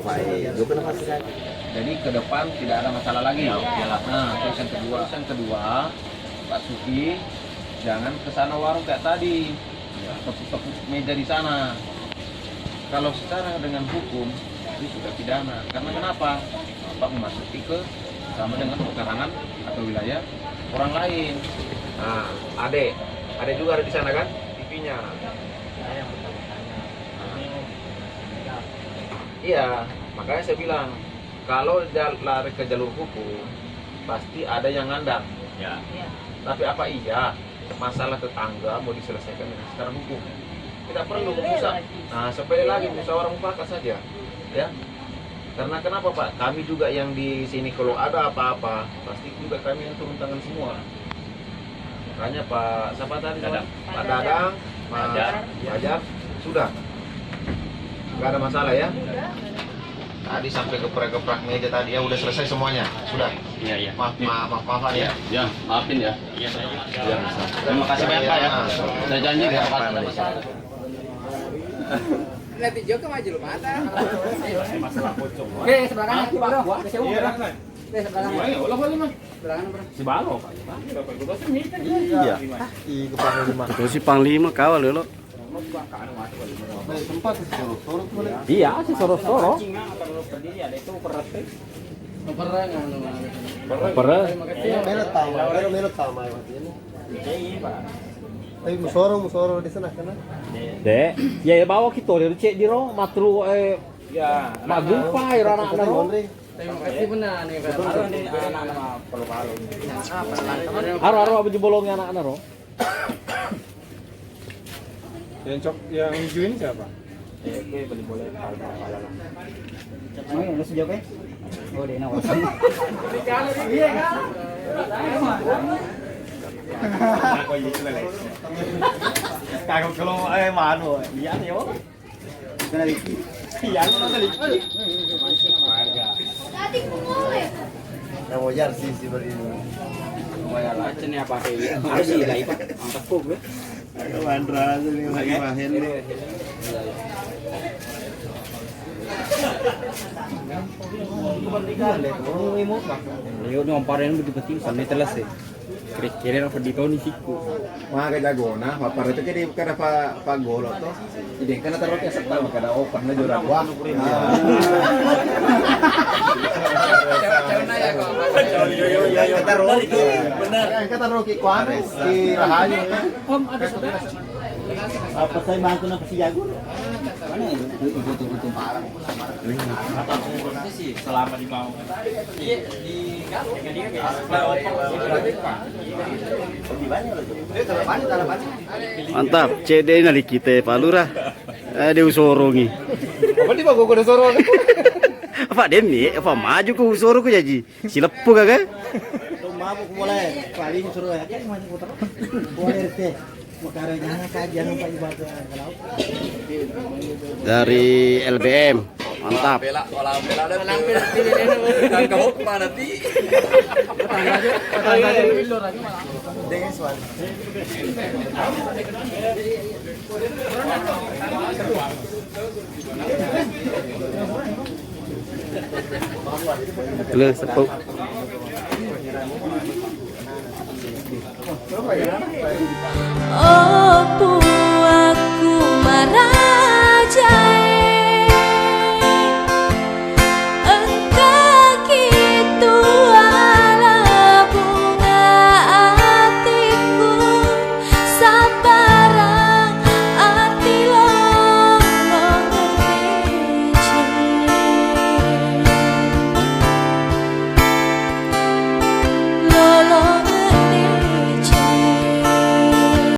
baik. Jadi ke depan tidak ada masalah lagi. Nah, terus yang kedua, Pak Suki jangan ke sana warung kayak tadi. Tepuk-tepuk meja di sana. Kalau secara dengan hukum itu sudah pidana. Karena kenapa? Bapak memasuki ke sama dengan pekarangan atau wilayah orang lain. Nah, Ade juga ada di sana kan? TV-nya. Iya, makanya saya bilang kalau lari ke jalur hukum pasti ada yang ngandang. Ya. Tapi apa iya masalah tetangga mau diselesaikan dengan secara hukum? Tidak perlu bisa. Nah, sepele lagi musyawarah mufakat saja, ya. Karena kenapa Pak? Kami juga yang di sini kalau ada apa-apa pasti juga kami yang turun tangan semua. Makanya Pak siapa tadi? Pak Dadang, Mas Fajar, sudah. Nggak ada masalah ya? Tadi sampai geprak-geprak meja tadi ya udah selesai semuanya, sudah. Iya. Maaf ya. Ya, maafin ya. Iya. Terima kasih banyak Pak ya. Saya janji nggak akan ada masalah. Nanti juga maju lu mata. Masalah pocong. Oke, sebelah kanan Bro. Iya, kan. Sebelah kanan. Ya, ulah boleh mah. Sebelah kanan, Bro. Si Balo Pak. Iya. Ih, ke Panglima. Itu si Panglima kawal lo. Tempat Soro boleh. Iya, si Soro-Soro. Pernah. Melot sama Tapi musoro di sana kan? Dek, ya bawa kita dari cek di ro matru Ya, magung pai anak anak ro. Terima kasih benar nih, Pak. anak-anak palu-palu. Aro apa jebolongnya anak anak ro. Yang hijau ini siapa? Oke, beli boleh palu-palu. Oh, ini sudah oke? Oh, dia nawar. Iya kan? Aku ini lele. Kagak kalau mano, iya nih yo. Kena lagi. Iya, mana lagi? Tadi kumulai. Yang wajar sih seperti ini. Bayar aja nih apa ini? Harus sih lah, Pak. Angkat kok gue. Ada Mandra ini lagi mahin. Yo nyomparin betul-betul sampai telas ya. Kira-kira apa di tahun siku. Wah, kayak jagona, papar itu jadi karena Pak Golo tuh. Jadi karena taruh kayak serta karena open na jurang. Wah. Yo taruh itu. Benar. Kita taruh ki Kuanes di Rahayu. Om ada saudara. Apa saya bantu na si Jago? Mana ya? Itu parah. Sih selama di mau. Iya, di Mantap, CD nali kita Palura. Ada usorongi. Apa di bago ko Soro? Apa demi? Apa maju ke usoro ko jadi? Silepu kagak? Mabuk mulai. Kali suruh ya. Boleh teh. Makaranya kajian Pak ibadah kalau. Dari LBM. Mantap. Bela dan kan kamu kemana ti? Dengan suara. Lu sepuk. Oh, aku marah.